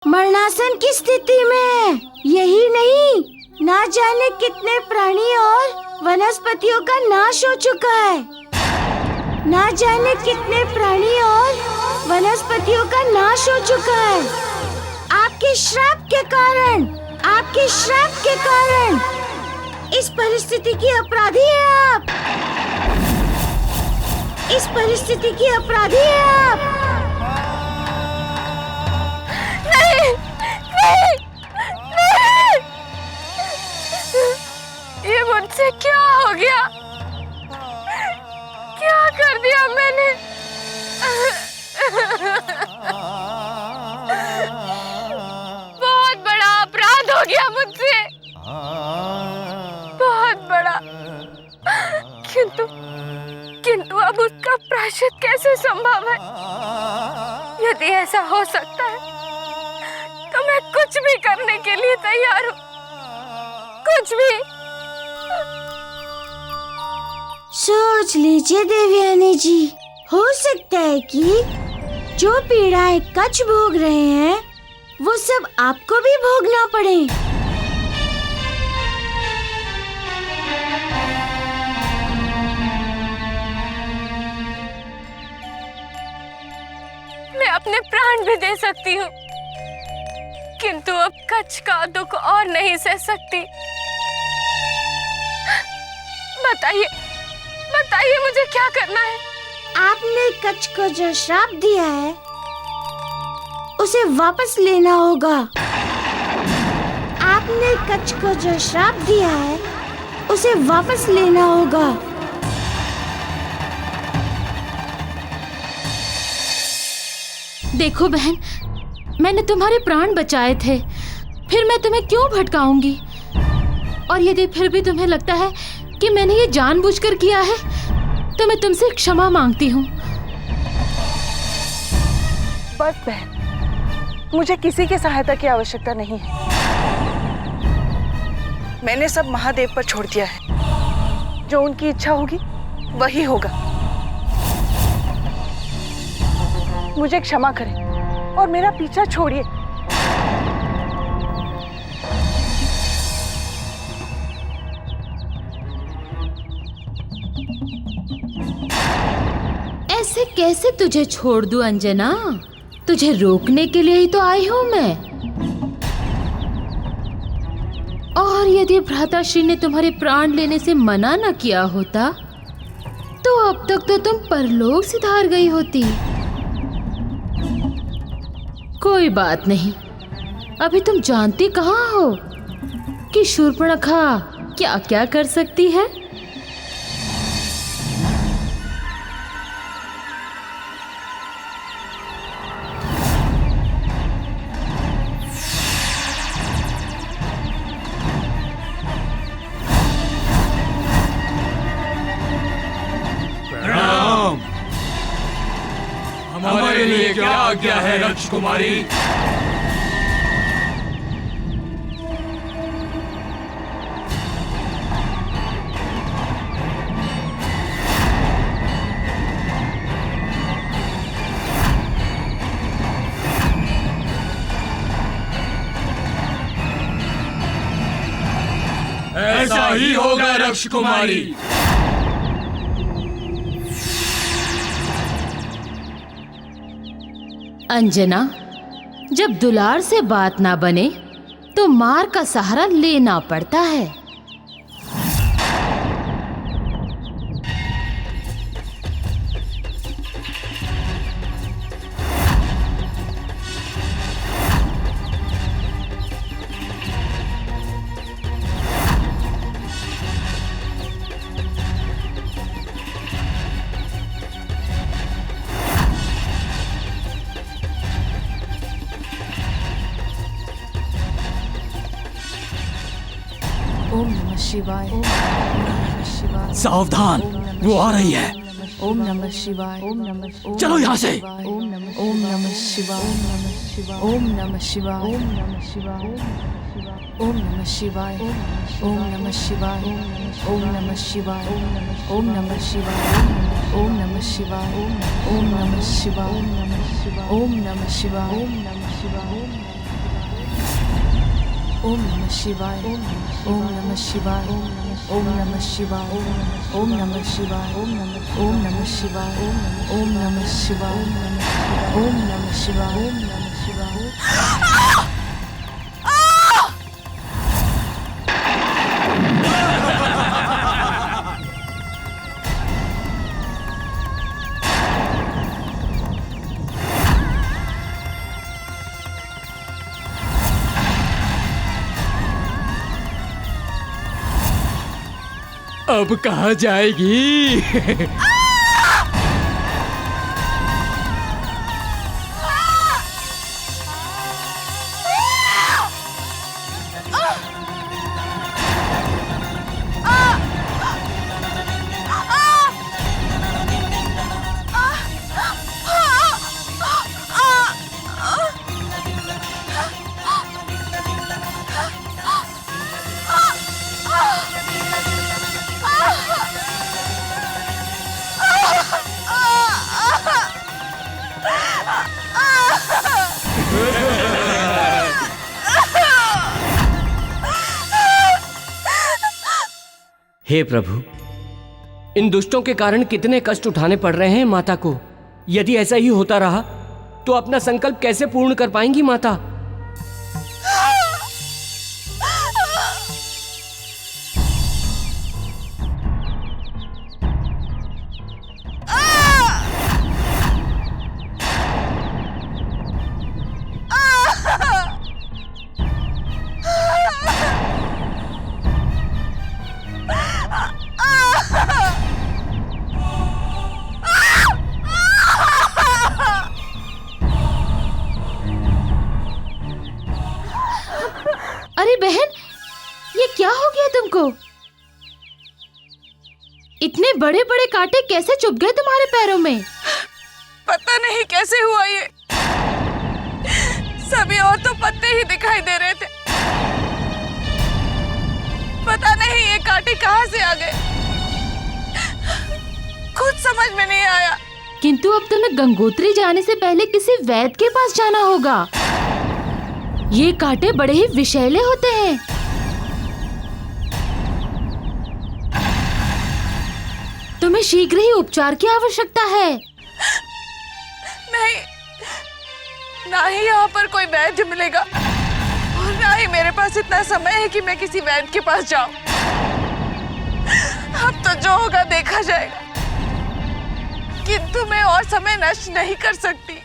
मरणासन की स्थिति में यही नहीं, ना जाने कितने प्राणी और वनस्पतियों का नाश हो चुका है। ना जाने कितने प्राणी और वनस्पतियों का नाश हो चुका है। आपके श्राप के कारण, आपके श्राप के कारण इस परिस्थिति की अपराधी है आप। इस परिस्थिति की अपराधी है आप। नहीं, नहीं, नहीं। ये मुझसे क्या हो गया? क्या कर दिया मैंने? बहुत बड़ा अपराध हो गया मुझसे, बहुत बड़ा। किंतु अब उसका प्रायश्चित कैसे संभव है? यदि ऐसा हो सकता है तो मैं कुछ भी करने के लिए तैयार हूँ, कुछ भी। सोच लीजिए देवयानी जी, हो सकता है कि जो पीड़ाएं कच्छ भोग रहे हैं वो सब आपको भी भोगना पड़े। मैं अपने प्राण भी दे सकती हूँ, किंतु अब कच्छ का दुख और नहीं सह सकती। बताइए, बताइए मुझे क्या करना है? आपने कच्छ को जो श्राप दिया है उसे वापस लेना होगा। आपने कच्छ को जो श्राप दिया है उसे वापस लेना होगा। देखो बहन, मैंने तुम्हारे प्राण बचाए थे, फिर मैं तुम्हें क्यों भटकाऊंगी? और यदि फिर भी तुम्हें लगता है कि मैंने ये जानबूझकर किया है तो मैं तुमसे क्षमा मांगती हूँ। बस बहन, मुझे किसी की सहायता की आवश्यकता नहीं है। मैंने सब महादेव पर छोड़ दिया है। जो उनकी इच्छा होगी वही होगा। मुझे क्षमा करें और मेरा पीछा छोड़िए। ऐसे कैसे तुझे छोड़ दूं अंजना? तुझे रोकने के लिए ही तो आई हूँ मैं। और यदि भ्राताश्री ने तुम्हारे प्राण लेने से मना न किया होता तो अब तक तो तुम परलोक सिधार गई होती। कोई बात नहीं, अभी तुम जानती कहाँ हो कि शूर्पणखा क्या क्या कर सकती है। हमारे लिए क्या आज्ञा है रक्ष कुमारी? ऐसा ही होगा रक्ष कुमारी। अंजना, जब दुलार से बात ना बने तो मार का सहारा लेना पड़ता है। ओम नमः शिवाय। ओम नमः शिवाय। सावधान, वो आ रही है। ओम नमः शिवाय। ओम नमः। चलो यहाँ से। ओम नमः शिवाय। ओम नमः शिवाय। ओम नमः शिवाय। ओम नमः शिवाय। ओम नमः शिवाय। ओम नमः शिवाय। ओम नमः शिवाय। ओम नमः शिवाय। ओम नमः शिवाय। ओम नमः शिवाय। ओम नमः शिवाय। ओम नमः शिवाय। ओम नमः शिवाय ओम नमः शिवाय ओम नमः शिवाय ओम नमः शिवाय ओम नमः शिवाय ओम नमः शिवाय ओम नमः शिवाय ओम नमः शिवाय। अब कहाँ जाएगी? हे प्रभु, इन दुष्टों के कारण कितने कष्ट उठाने पड़ रहे हैं माता को। यदि ऐसा ही होता रहा तो अपना संकल्प कैसे पूर्ण कर पाएंगी माता? अरे बहन, ये क्या हो गया तुमको? इतने बड़े बड़े कांटे कैसे चुभ गए तुम्हारे पैरों में? पता नहीं कैसे हुआ ये। सभी और तो पत्ते ही दिखाई दे रहे थे। पता नहीं ये कांटे कहाँ से आ गए, कुछ समझ में नहीं आया। किंतु अब तुम्हें गंगोत्री जाने से पहले किसी वैद्य के पास जाना होगा। ये कांटे बड़े ही विषैले होते हैं। तुम्हें शीघ्र ही उपचार की आवश्यकता है। नहीं, ना ही यहाँ पर कोई वैद्य मिलेगा और ना ही मेरे पास इतना समय है कि मैं किसी वैद्य के पास जाऊं। अब तो जो होगा देखा जाएगा, किंतु मैं और समय नष्ट नहीं कर सकती।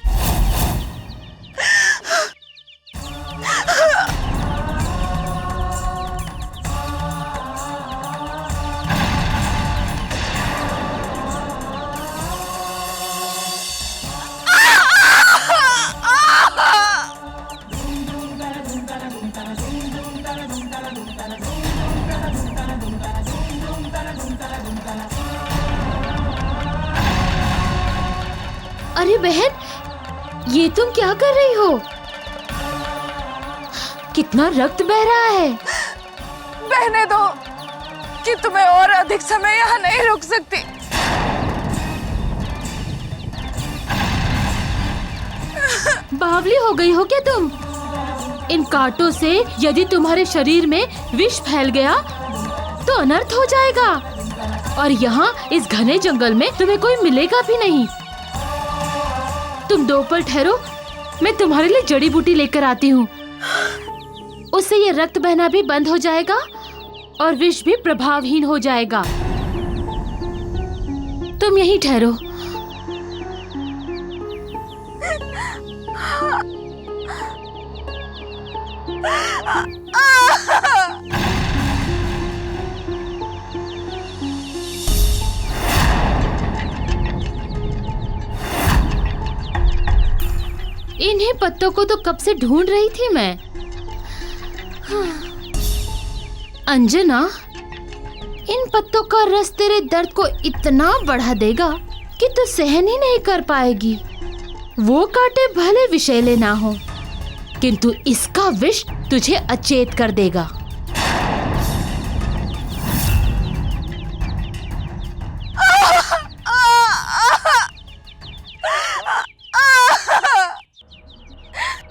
अरे बहन, ये तुम क्या कर रही हो? कितना रक्त बह रहा है। बहने दो, कि तुम्हें और अधिक समय यहाँ नहीं रुक सकती। बावली हो गई हो क्या तुम? इन कांटों से यदि तुम्हारे शरीर में विष फैल गया तो अनर्थ हो जाएगा, और यहाँ इस घने जंगल में तुम्हें कोई मिलेगा भी नहीं। तुम 2 पल ठहरो, मैं तुम्हारे लिए जड़ी बूटी लेकर आती हूँ। उससे ये रक्त बहना भी बंद हो जाएगा और विष भी प्रभावहीन हो जाएगा। तुम यहीं ठहरो। इन्हीं पत्तों को तो कब से ढूंढ रही थी मैं। अंजना, इन पत्तों का रस तेरे दर्द को इतना बढ़ा देगा कि तू सहन ही नहीं कर पाएगी। वो कांटे भले विषैले ना हो, किंतु इसका विष तुझे अचेत कर देगा।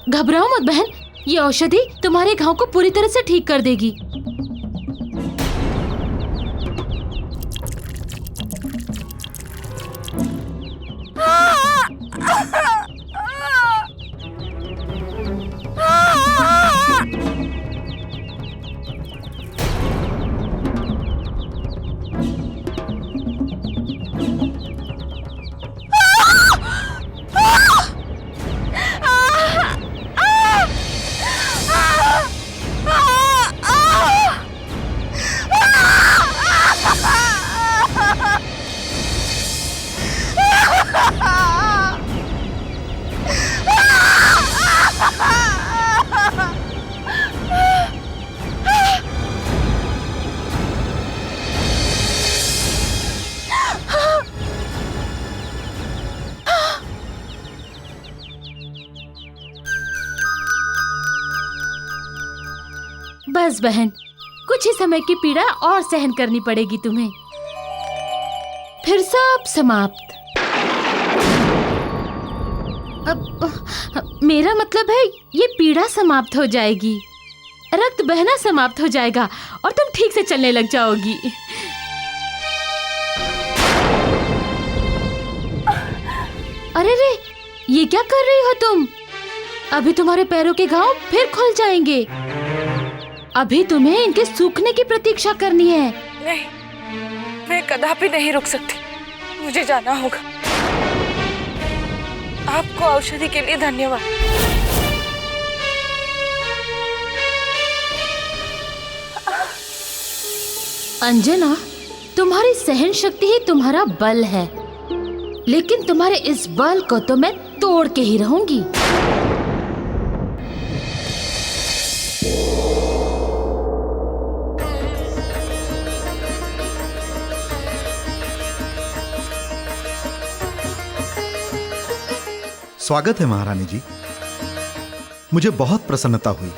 घबराओ मत बहन, ये औषधि तुम्हारे घाव को पूरी तरह से ठीक कर देगी। बस बहन, कुछ ही समय की पीड़ा और सहन करनी पड़ेगी तुम्हें, फिर सब समाप्त। अब मेरा मतलब है ये पीड़ा समाप्त हो जाएगी, रक्त बहना समाप्त हो जाएगा और तुम ठीक से चलने लग जाओगी। अरे रे, ये क्या कर रही हो तुम? अभी तुम्हारे पैरों के घाव फिर खुल जाएंगे। अभी तुम्हें इनके सूखने की प्रतीक्षा करनी है। नहीं, मैं कदापि नहीं रुक सकती, मुझे जाना होगा। आपको औषधि के लिए धन्यवाद। अंजना, तुम्हारी सहन शक्ति ही तुम्हारा बल है, लेकिन तुम्हारे इस बल को तो मैं तोड़ के ही रहूंगी। स्वागत है महारानी जी। मुझे बहुत प्रसन्नता हुई।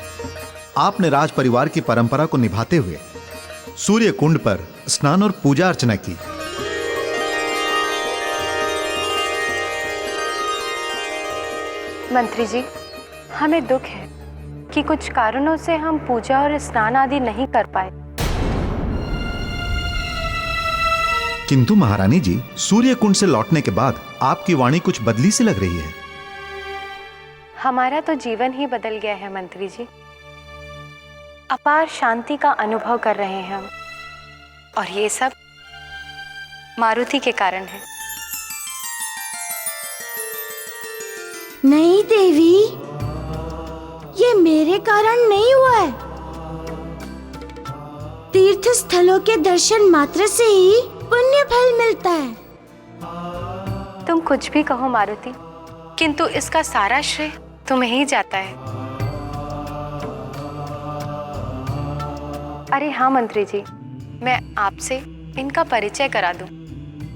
आपने राज परिवार की परंपरा को निभाते हुए सूर्य कुंड पर स्नान और पूजा अर्चना की। मंत्री जी, हमें दुख है कि कुछ कारणों से हम पूजा और स्नान आदि नहीं कर पाए। किंतु महारानी जी, सूर्य कुंड से लौटने के बाद आपकी वाणी कुछ बदली सी लग रही है। हमारा तो जीवन ही बदल गया है मंत्री जी। अपार शांति का अनुभव कर रहे हैं हम, और ये सब मारुति के कारण है। नहीं देवी, ये मेरे कारण नहीं हुआ है। तीर्थ स्थलों के दर्शन मात्र से ही पुण्य फल मिलता है। तुम कुछ भी कहो मारुति, किंतु इसका सारा श्रेय तुम्हें ही जाता है। अरे हाँ मंत्री जी, मैं आपसे इनका परिचय करा दूं।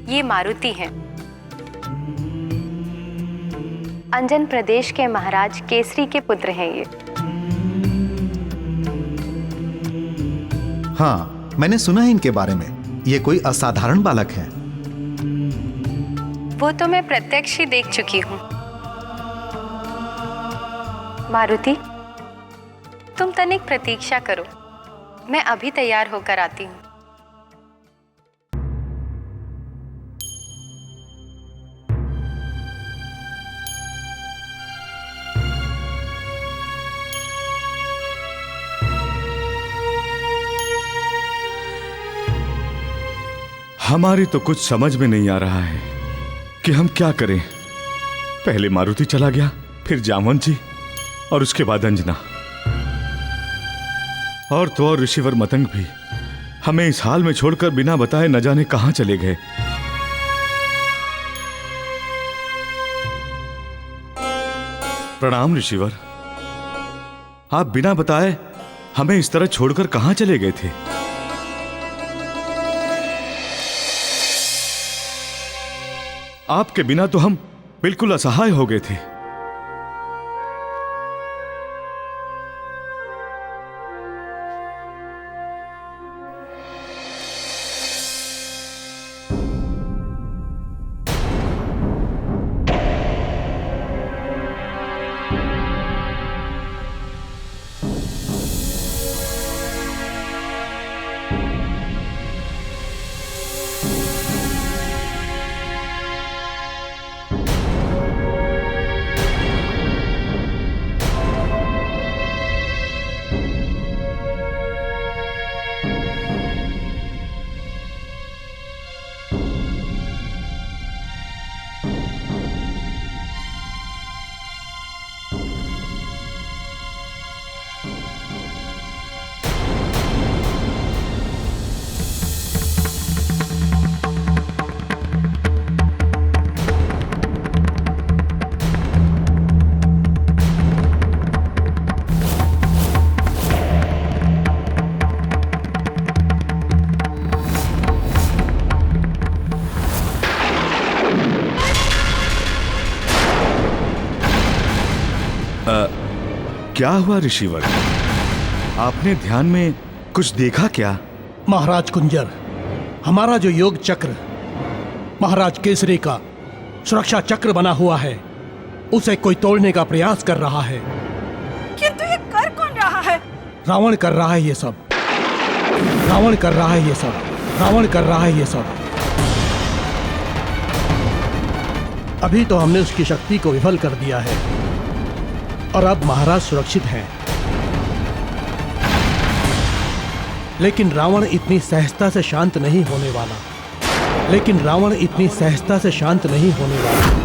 ये मारुति हैं, अंजन प्रदेश के महाराज केसरी के पुत्र हैं ये। हाँ, मैंने सुना है इनके बारे में। ये कोई असाधारण बालक है। वो तो मैं प्रत्यक्ष ही देख चुकी हूँ। मारुति, तुम तनिक प्रतीक्षा करो, मैं अभी तैयार होकर आती हूँ। हमारी तो कुछ समझ में नहीं आ रहा है कि हम क्या करें। पहले मारुति चला गया, फिर जामवंत जी, और उसके बाद अंजना, और तो और ऋषिवर मतंग भी हमें इस हाल में छोड़कर बिना बताए न जाने कहां चले गए। प्रणाम ऋषिवर, आप बिना बताए हमें इस तरह छोड़कर कहां चले गए थे? आपके बिना तो हम बिल्कुल असहाय हो गए थे। क्या हुआ ऋषिवर? आपने ध्यान में कुछ देखा क्या? महाराज कुंजर, हमारा जो योग चक्र महाराज केसरी का सुरक्षा चक्र बना हुआ है, उसे कोई तोड़ने का प्रयास कर रहा है। किंतु ये कर कौन रहा है? रावण कर रहा है ये सब। रावण कर रहा है ये सब। रावण कर रहा है ये सब। अभी तो हमने उसकी शक्ति को विफल कर दिया है और अब महाराज सुरक्षित हैं। लेकिन रावण इतनी सहजता से शांत नहीं होने वाला। लेकिन रावण इतनी सहजता से शांत नहीं होने वाला।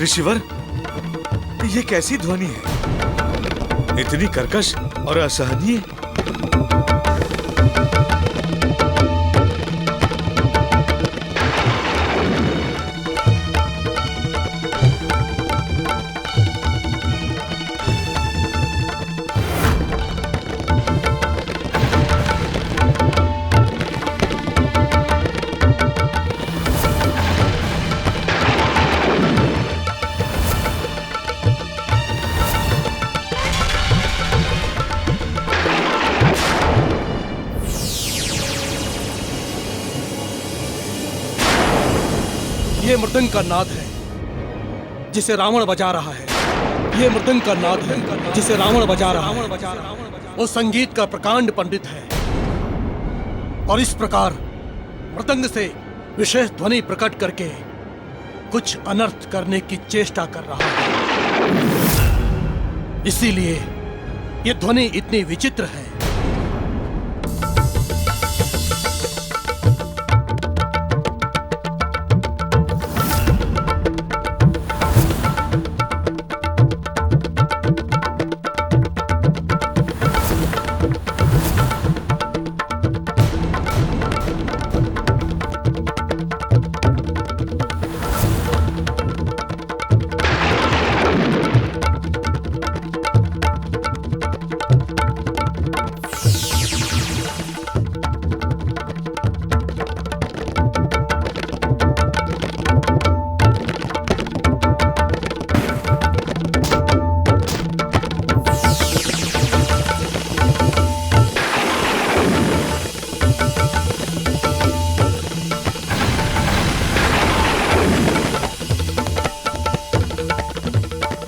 ऋषिवर, ये कैसी ध्वनि है? इतनी कर्कश और असहनीय। ये मृदंग का नाद है जिसे रावण बजा रहा है। ये मृदंग का नाद है जिसे रावण बजा रहा है। वो संगीत का प्रकांड पंडित है और इस प्रकार मृदंग से विशेष ध्वनि प्रकट करके कुछ अनर्थ करने की चेष्टा कर रहा है। इसीलिए ये ध्वनि इतनी विचित्र है।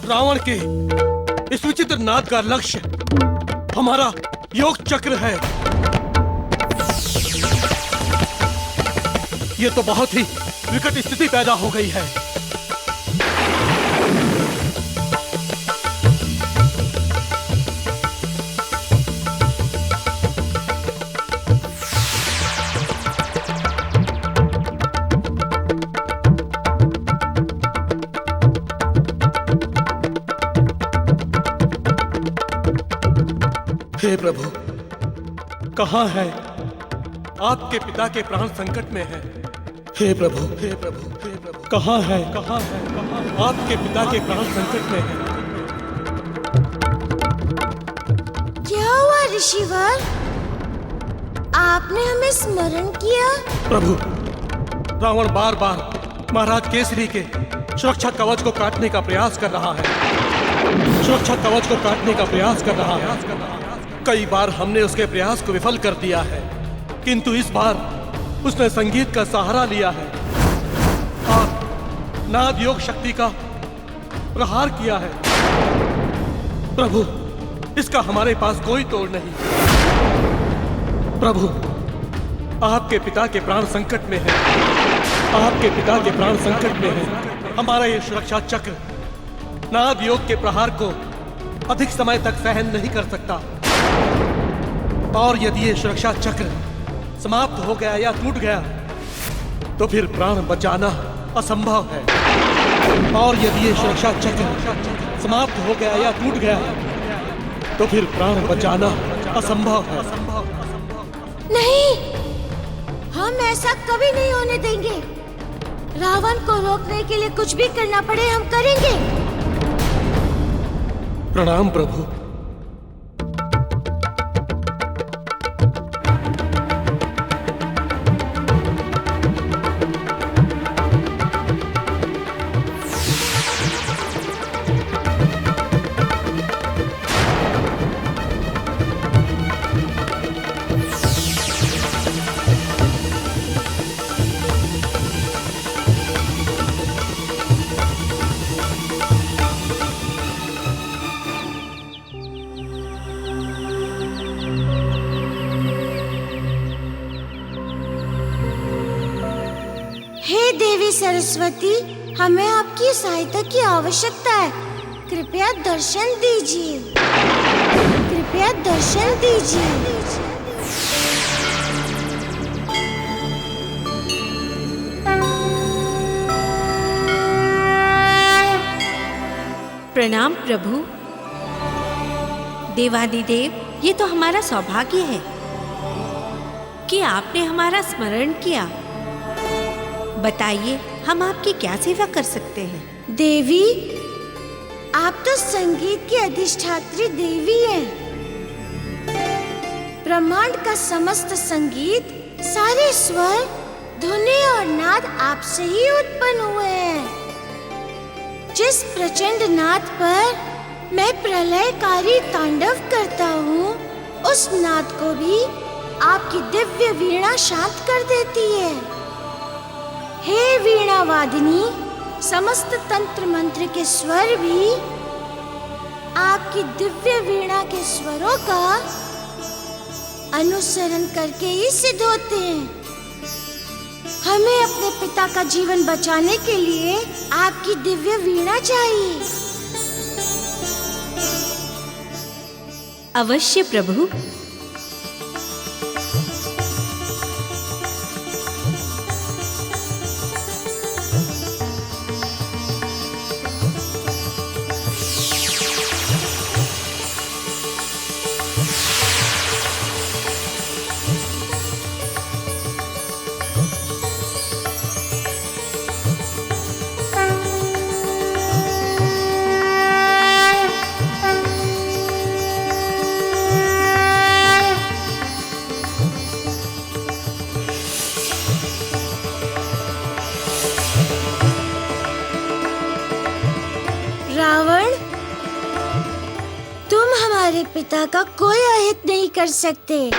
रावण के इस विचित्र नाद का लक्ष्य हमारा योग चक्र है। ये तो बहुत ही विकट स्थिति पैदा हो गई है। हे प्रभु, कहाँ है? आपके पिता के प्राण संकट में है। हे प्रभु, हे प्रभु, हे प्रभु, कहाँ है? कहाँ है? कहाँ है? आपके पिता के प्राण संकट में है। क्या हुआ ऋषिवर? आपने हमें स्मरण किया? प्रभु, रावण बार बार महाराज केसरी के सुरक्षा कवच को काटने का प्रयास कर रहा है। सुरक्षा कवच को काटने का प्रयास कर रहा है। कई बार हमने उसके प्रयास को विफल कर दिया है, किंतु इस बार उसने संगीत का सहारा लिया है और नाद योग शक्ति का प्रहार किया है। प्रभु, इसका हमारे पास कोई तोड़ नहीं। प्रभु, आपके पिता के प्राण संकट में है। आपके पिता के प्राण संकट में है। हमारा ये सुरक्षा चक्र नाग योग के प्रहार को अधिक समय तक सहन नहीं कर सकता, और यदि ये सुरक्षा चक्र समाप्त हो गया या टूट गया तो फिर प्राण बचाना असंभव है। और यदि ये सुरक्षा चक्र समाप्त हो गया या टूट गया तो फिर प्राण बचाना असंभव है। नहीं, हम ऐसा कभी नहीं होने देंगे। रावण को रोकने के लिए कुछ भी करना पड़े हम करेंगे। प्रणाम प्रभु। हे देवी सरस्वती, हमें आपकी सहायता की आवश्यकता है। कृपया दर्शन दीजिए। कृपया दर्शन दीजिए। प्रणाम प्रभु। देवादिदेव, ये तो हमारा सौभाग्य है कि आपने हमारा स्मरण किया। बताइए, हम आपकी क्या सेवा कर सकते हैं? देवी, आप तो संगीत की अधिष्ठात्री देवी हैं। ब्रह्मांड का समस्त संगीत, सारे स्वर, धुनें और नाद आपसे ही उत्पन्न हुए हैं। जिस प्रचंड नाद पर मैं प्रलयकारी तांडव करता हूँ, उस नाद को भी आपकी दिव्य वीणा शांत कर देती है। हे वीणा वादिनी, समस्त तंत्र मंत्र के स्वर भी आपकी दिव्य वीणा के स्वरों का अनुसरण करके ही सिद्ध होते हैं। हमें अपने पिता का जीवन बचाने के लिए आपकी दिव्य वीणा चाहिए। अवश्य प्रभु। रावण, तुम हमारे पिता का कोई अहित नहीं कर सकते।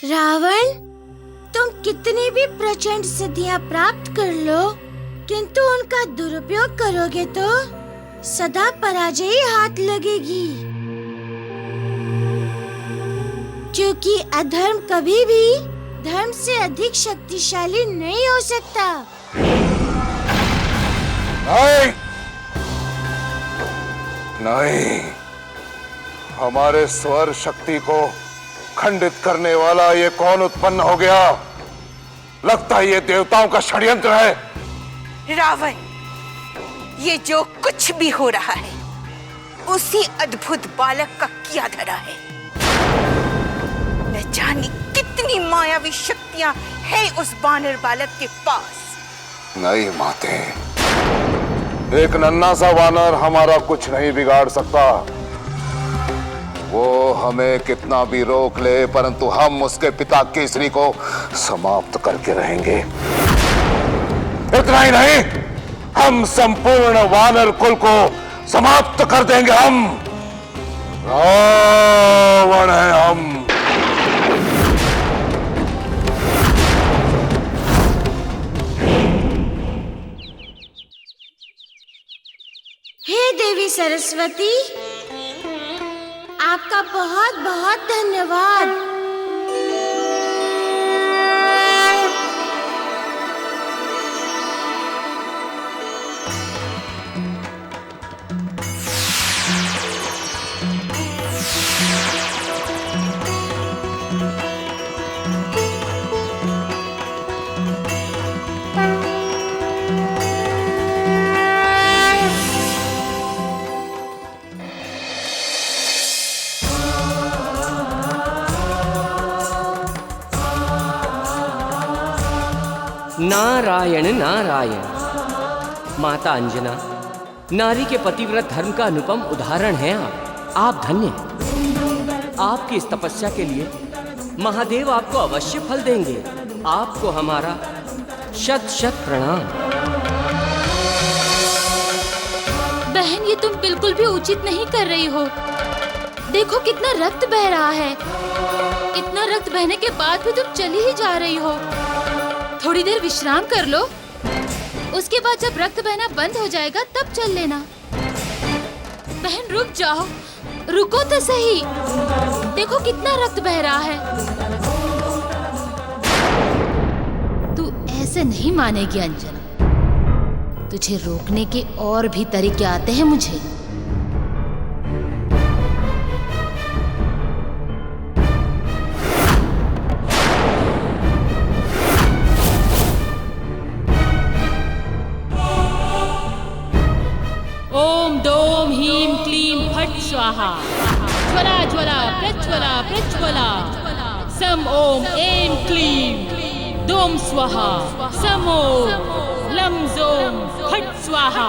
रावण, तुम कितनी भी प्रचंड सिद्धियां प्राप्त कर लो, किंतु उनका दुरुपयोग करोगे तो सदा पराजय ही हाथ लगेगी। क्योंकि अधर्म कभी भी धर्म से अधिक शक्तिशाली नहीं हो सकता। नहीं, नहीं, हमारे स्वर शक्ति को खंडित करने वाला ये कौन उत्पन्न हो गया? लगता है ये देवताओं का षड्यंत्र है। रावण, ये जो कुछ भी हो रहा है उसी अद्भुत बालक का किया धरा है। न जाने कितनी मायावी शक्तियां हैं उस बानर बालक के पास। नहीं माते, एक नन्हा सा वानर हमारा कुछ नहीं बिगाड़ सकता। वो हमें कितना भी रोक ले, परंतु हम उसके पिता केसरी को समाप्त करके रहेंगे। इतना ही नहीं, हम संपूर्ण वानर कुल को समाप्त कर देंगे। हम रावण हैं हम। हे देवी सरस्वती, आपका बहुत बहुत धन्यवाद। नारायण नारायण। माता अंजना, नारी के पतिव्रत धर्म का अनुपम उदाहरण हैं आप धन्य हैं। आपकी इस तपस्या के लिए महादेव आपको अवश्य फल देंगे। आपको हमारा शत शत प्रणाम। बहन, ये तुम बिल्कुल भी उचित नहीं कर रही हो। देखो कितना रक्त बह रहा है। इतना रक्त बहने के बाद भी तुम चली ही जा रही हो। थोड़ी देर विश्राम कर लो, उसके बाद जब रक्त बहना बंद हो जाएगा तब चल लेना। बहन रुक जाओ, रुको तो सही। देखो कितना रक्त बह रहा है। तू ऐसे नहीं मानेगी अंजना। तुझे रोकने के और भी तरीके आते हैं मुझे। ओम डोम ह्रीं क्लीं फट् स्वाहा। ज्वला ज्वला प्रज्वला प्रज्वला। सम ओम ऐं क्लीं दोम स्वाहा। सम ओम लं जोम फट् स्वाहा।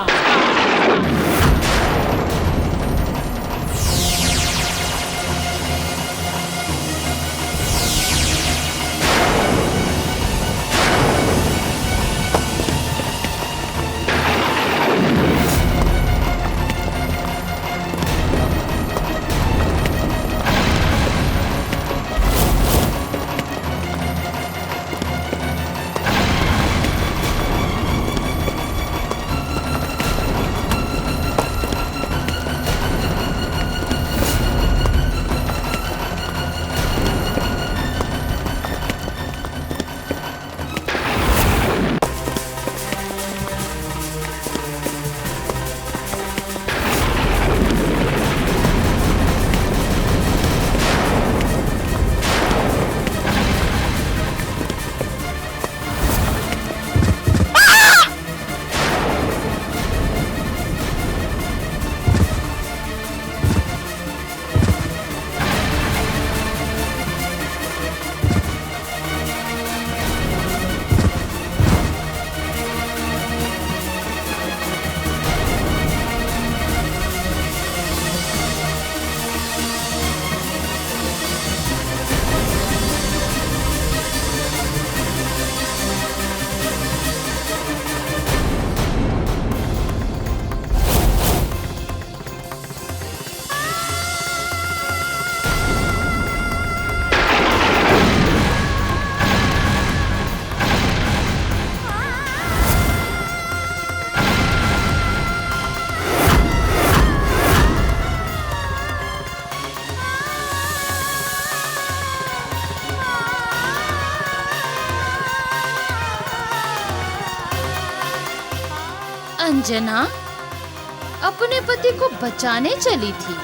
अंजना अपने पति को बचाने चली थी।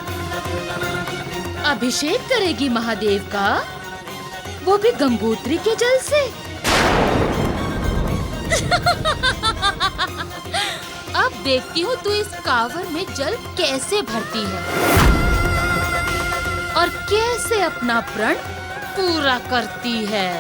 अभिषेक करेगी महादेव का, वो भी गंगोत्री के जल से। अब देखती हूँ तू इस कांवर में जल कैसे भरती है और कैसे अपना प्रण पूरा करती है।